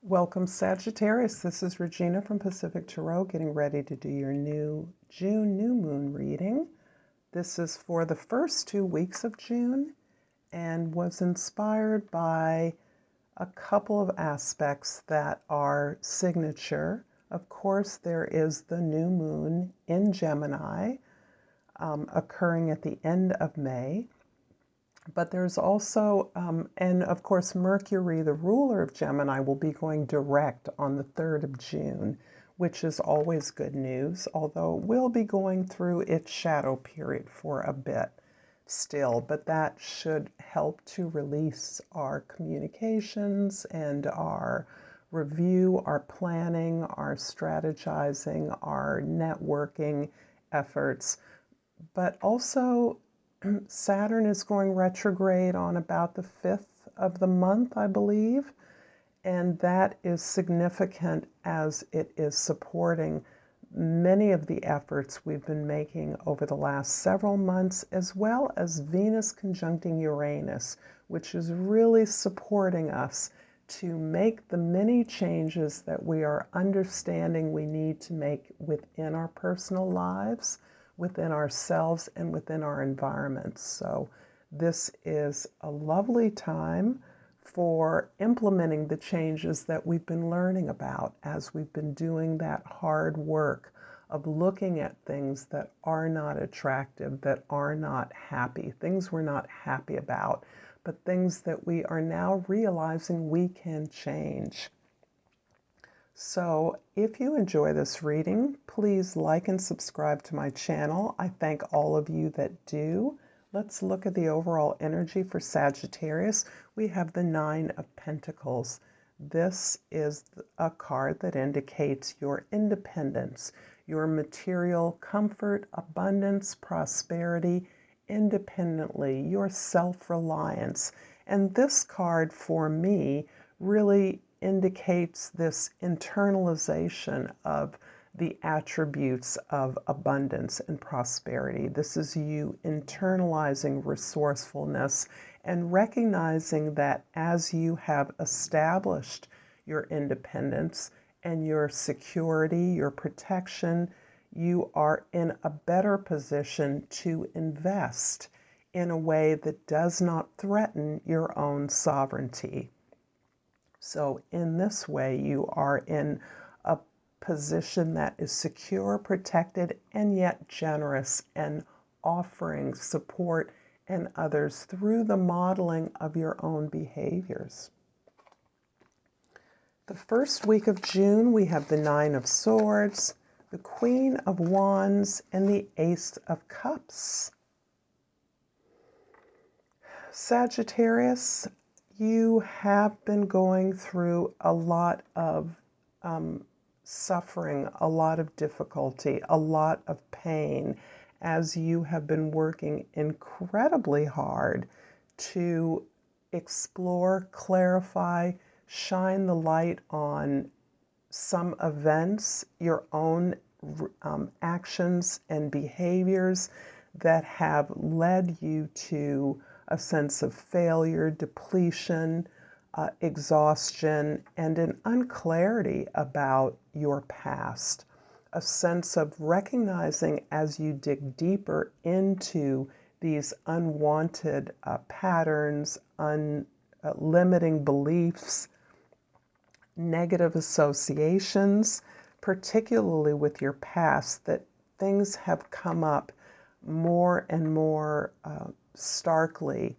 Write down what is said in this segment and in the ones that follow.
Welcome, Sagittarius. This is Regina from Pacific Tarot, getting ready to do your new June new moon reading. This is for the first 2 weeks of June and was inspired by a couple of aspects that are signature. Of course, there is the new moon in Gemini occurring at the end of May. But there's also, and of course, Mercury, the ruler of Gemini, will be going direct on the 3rd of June, which is always good news, although it will be going through its shadow period for a bit still. But that should help to release our communications and our review, our planning, our strategizing, our networking efforts. But also, Saturn is going retrograde on about the 5th of the month, I believe, and that is significant as it is supporting many of the efforts we've been making over the last several months, as well as Venus conjuncting Uranus, which is really supporting us to make the many changes that we are understanding we need to make within our personal lives, within ourselves, and within our environments. So this is a lovely time for implementing the changes that we've been learning about as we've been doing that hard work of looking at things that are not attractive, that are not happy, things we're not happy about, but things that we are now realizing we can change. So if you enjoy this reading, please like and subscribe to my channel. I thank all of you that do. Let's look at the overall energy for Sagittarius. We have the 9 of Pentacles. This is a card that indicates your independence, your material comfort, abundance, prosperity, independently, your self-reliance. And this card for me really indicates this internalization of the attributes of abundance and prosperity. This is you internalizing resourcefulness and recognizing that as you have established your independence and your security, your protection, you are in a better position to invest in a way that does not threaten your own sovereignty. So in this way, you are in a position that is secure, protected, and yet generous, and offering support and others through the modeling of your own behaviors. The first week of June, we have the 9 of Swords, the Queen of Wands, and the Ace of Cups. Sagittarius, you have been going through a lot of suffering, a lot of difficulty, a lot of pain, as you have been working incredibly hard to explore, clarify, shine the light on some events, your own actions and behaviors that have led you to a sense of failure, depletion, exhaustion, and an unclarity about your past. A sense of recognizing as you dig deeper into these unwanted patterns, limiting beliefs, negative associations, particularly with your past, that things have come up more and more starkly,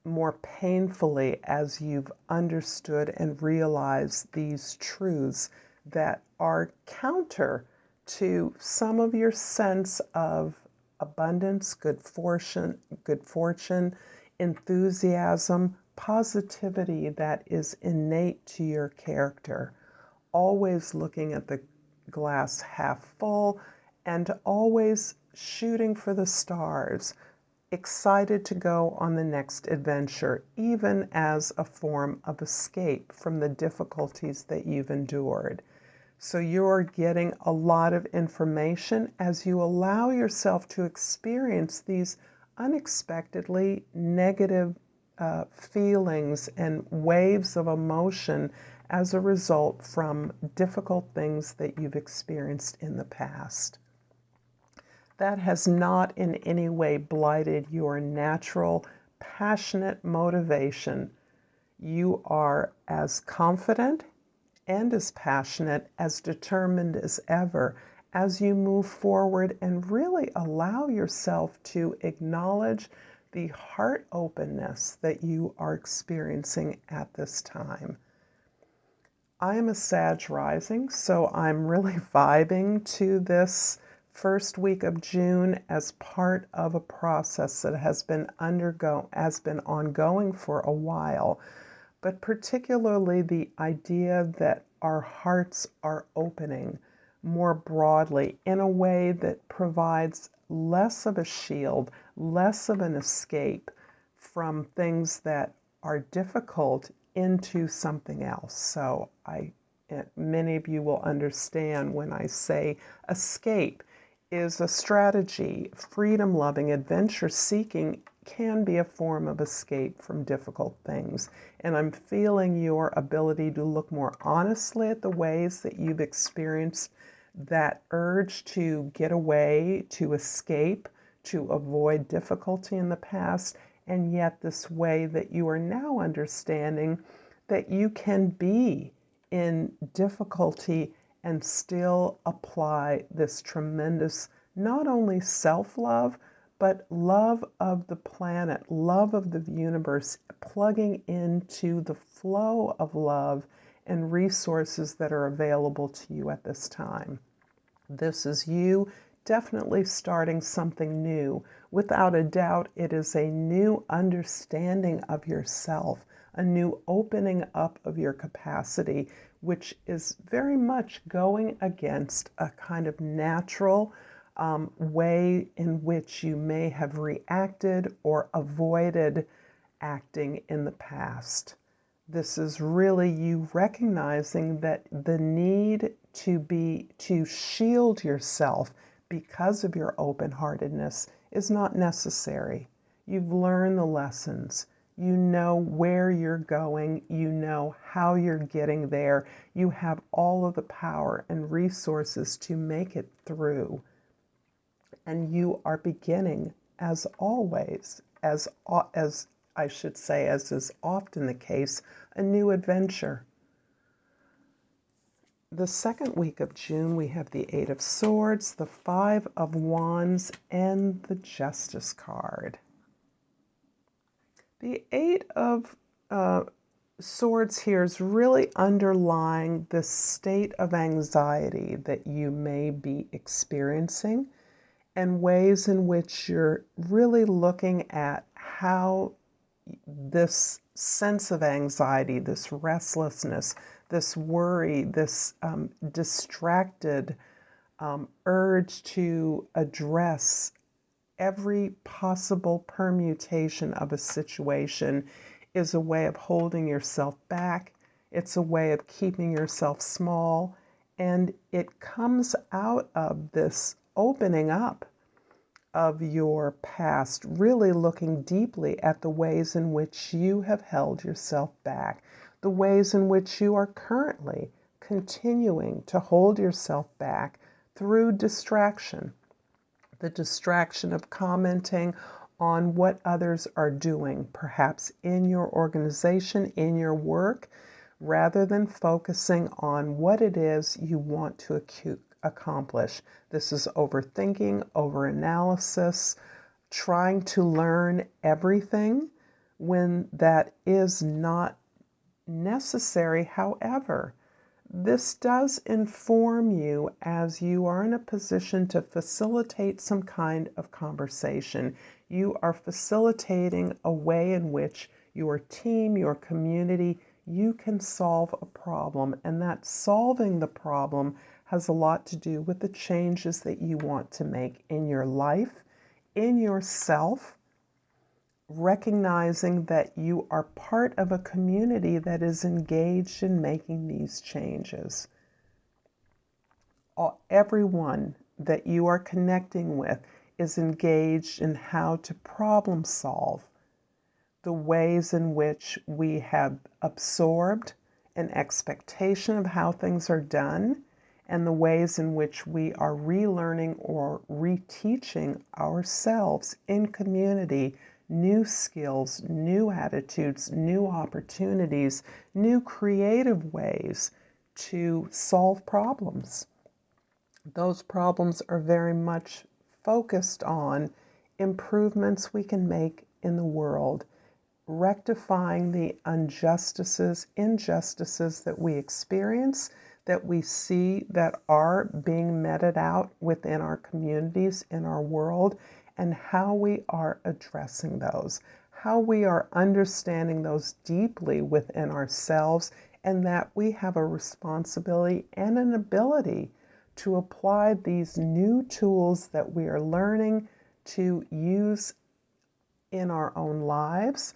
more painfully, as you've understood and realized these truths that are counter to some of your sense of abundance, good fortune, enthusiasm, positivity that is innate to your character. Always looking at the glass half full and always shooting for the stars, excited to go on the next adventure, even as a form of escape from the difficulties that you've endured. So you're getting a lot of information as you allow yourself to experience these unexpectedly negative feelings and waves of emotion as a result from difficult things that you've experienced in the past. That has not in any way blighted your natural, passionate motivation. You are as confident and as passionate, as determined as ever as you move forward and really allow yourself to acknowledge the heart openness that you are experiencing at this time. I am a Sag rising, so I'm really vibing to this first week of June as part of a process that has been ongoing for a while, but particularly the idea that our hearts are opening more broadly in a way that provides less of a shield, less of an escape from things that are difficult into something else. So many of you will understand when I say escape is a strategy. Freedom-loving, adventure-seeking can be a form of escape from difficult things. And I'm feeling your ability to look more honestly at the ways that you've experienced that urge to get away, to escape, to avoid difficulty in the past, and yet this way that you are now understanding that you can be in difficulty and still apply this tremendous, not only self-love, but love of the planet, love of the universe, plugging into the flow of love and resources that are available to you at this time. This is you definitely starting something new. Without a doubt, it is a new understanding of yourself, a new opening up of your capacity, which is very much going against a kind of natural way in which you may have reacted or avoided acting in the past. This is really you recognizing that the need to shield yourself because of your open-heartedness is not necessary. You've learned the lessons. You know where you're going. You know how you're getting there. You have all of the power and resources to make it through. And you are beginning, as always, as I should say, as is often the case, a new adventure. The second week of June, we have the Eight of Swords, the Five of Wands, and the Justice card. The Eight of Swords here is really underlying the state of anxiety that you may be experiencing and ways in which you're really looking at how this sense of anxiety, this restlessness, this worry, this distracted urge to address every possible permutation of a situation is a way of holding yourself back. It's a way of keeping yourself small. And it comes out of this opening up of your past, really looking deeply at the ways in which you have held yourself back, the ways in which you are currently continuing to hold yourself back through distraction. The distraction of commenting on what others are doing, perhaps in your organization, in your work, rather than focusing on what it is you want to accomplish. This is overthinking, overanalysis, trying to learn everything when that is not necessary. However, this does inform you as you are in a position to facilitate some kind of conversation. You are facilitating a way in which your team, your community, you can solve a problem, and that solving the problem has a lot to do with the changes that you want to make in your life, in yourself, recognizing that you are part of a community that is engaged in making these changes. Everyone that you are connecting with is engaged in how to problem solve the ways in which we have absorbed an expectation of how things are done, and the ways in which we are relearning or reteaching ourselves in community new skills, new attitudes, new opportunities, new creative ways to solve problems. Those problems are very much focused on improvements we can make in the world, rectifying the injustices that we experience, that we see that are being meted out within our communities, in our world, and how we are addressing those, how we are understanding those deeply within ourselves, and that we have a responsibility and an ability to apply these new tools that we are learning to use in our own lives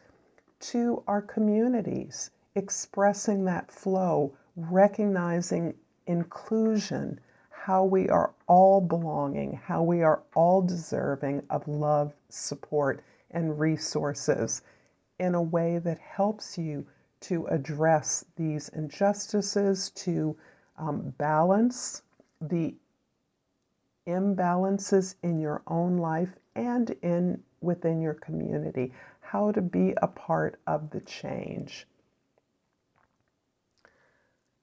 to our communities, expressing that flow, recognizing inclusion, how we are all belonging, how we are all deserving of love, support, and resources in a way that helps you to address these injustices, to balance the imbalances in your own life and within your community, how to be a part of the change.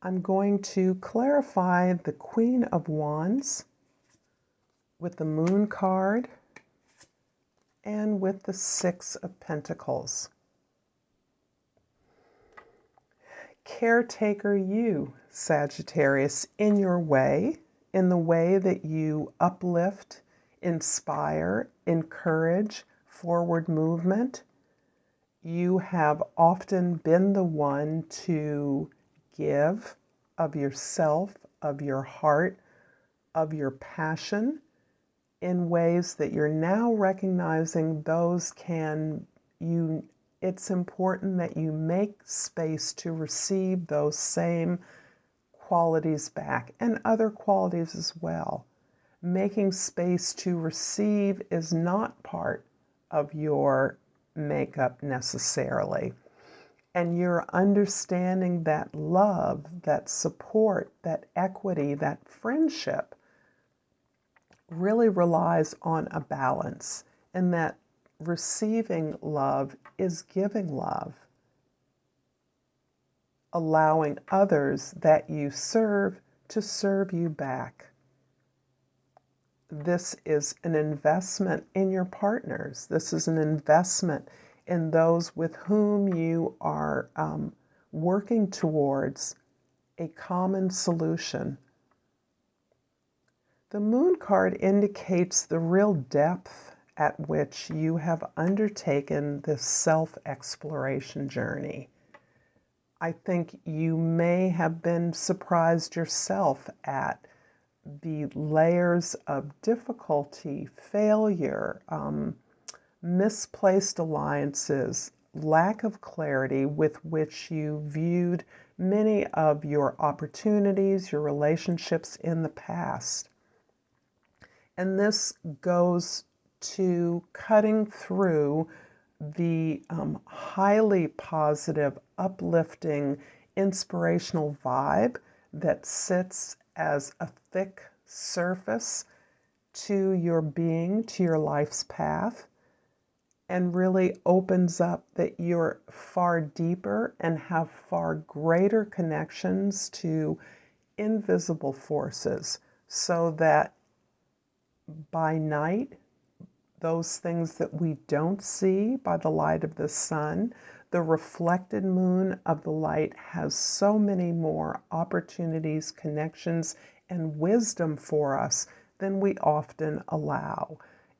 I'm going to clarify the Queen of Wands with the Moon card and with the Six of Pentacles. Caretaker you, Sagittarius, in your way, in the way that you uplift, inspire, encourage forward movement. You have often been the one to give of yourself, of your heart, of your passion in ways that you're now recognizing those it's important that you make space to receive those same qualities back and other qualities as well. Making space to receive is not part of your makeup necessarily. And you're understanding that love, that support, that equity, that friendship really relies on a balance, and that receiving love is giving love, allowing others that you serve to serve you back. This is an investment in your partners. This is an investment in those with whom you are working towards a common solution. The Moon card indicates the real depth at which you have undertaken this self-exploration journey. I think you may have been surprised yourself at the layers of difficulty, failure, misplaced alliances, lack of clarity with which you viewed many of your opportunities, your relationships in the past. And this goes to cutting through the highly positive, uplifting, inspirational vibe that sits as a thick surface to your being, to your life's path, and really opens up that you're far deeper and have far greater connections to invisible forces, so that by night, those things that we don't see by the light of the sun, the reflected moon of the light has so many more opportunities, connections, and wisdom for us than we often allow.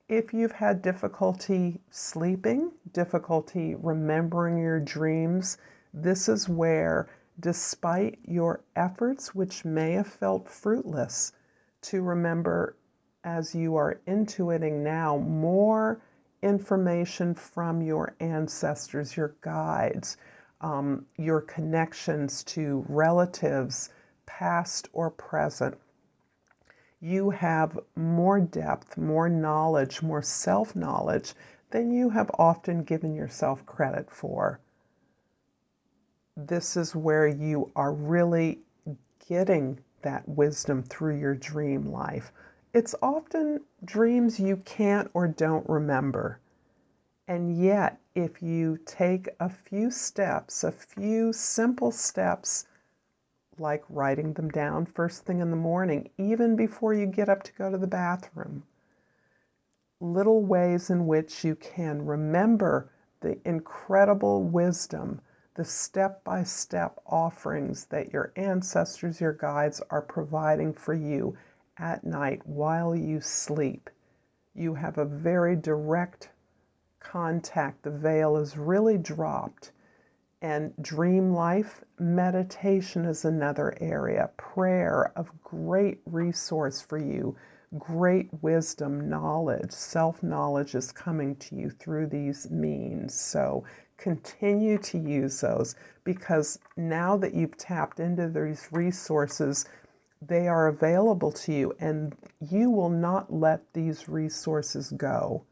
If you've had difficulty sleeping, difficulty remembering your dreams, this is where, despite your efforts, which may have felt fruitless, to remember, as you are intuiting now, more information from your ancestors, your guides, your connections to relatives, past or present. You have more depth, more knowledge, more self-knowledge than you have often given yourself credit for. this is where you are really getting that wisdom through your dream life. It's often dreams you can't or don't remember. And yet, if you take a few steps, a few simple steps, like writing them down first thing in the morning, even before you get up to go to the bathroom, little ways in which you can remember the incredible wisdom, the step-by-step offerings that your ancestors, your guides are providing for you at night while you sleep. You have a very direct contact. The veil is really dropped. And dream life, meditation is another area. Prayer, of great resource for you. Great wisdom, knowledge, self-knowledge is coming to you through these means. So continue to use those, because now that you've tapped into these resources, they are available to you, and you will not let these resources go.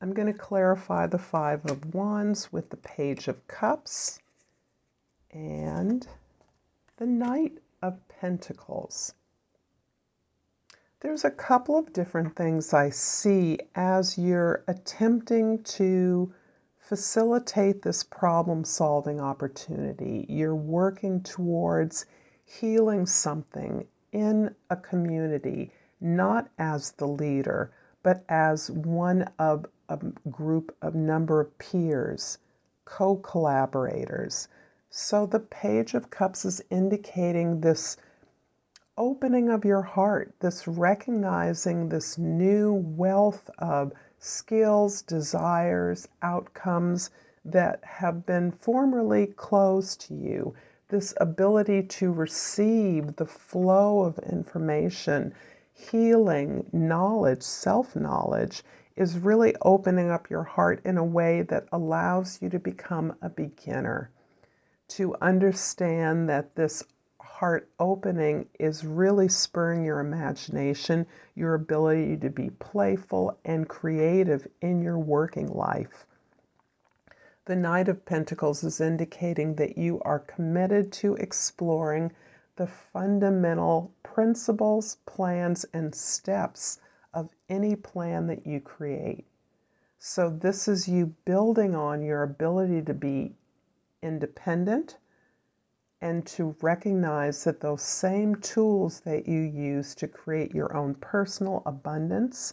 I'm going to clarify the Five of Wands with the Page of Cups and the Knight of Pentacles. There's a couple of different things I see as you're attempting to facilitate this problem-solving opportunity. You're working towards healing something in a community, not as the leader, but as one of a group of number of peers, co-collaborators. So the Page of Cups is indicating this opening of your heart, this recognizing this new wealth of skills, desires, outcomes that have been formerly closed to you. This ability to receive the flow of information, healing, knowledge, self-knowledge, is really opening up your heart in a way that allows you to become a beginner, to understand that this heart opening is really spurring your imagination, your ability to be playful and creative in your working life. The Knight of Pentacles is indicating that you are committed to exploring the fundamental principles, plans, and steps of any plan that you create. So this is you building on your ability to be independent and to recognize that those same tools that you use to create your own personal abundance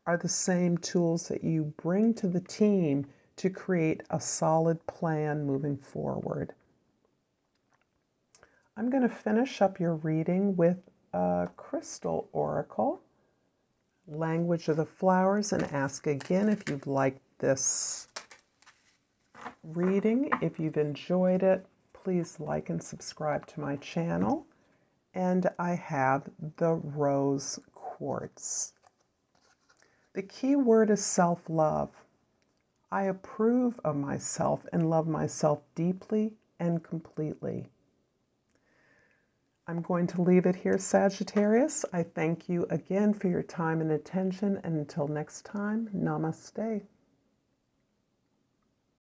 are the same tools that you bring to the team to create a solid plan moving forward. I'm going to finish up your reading with a crystal oracle, language of the flowers, and ask again if you've liked this reading. If you've enjoyed it, please like and subscribe to my channel. And I have the rose quartz. The key word is self-love. I approve of myself and love myself deeply and completely. I'm going to leave it here, Sagittarius. I thank you again for your time and attention, and until next time, namaste.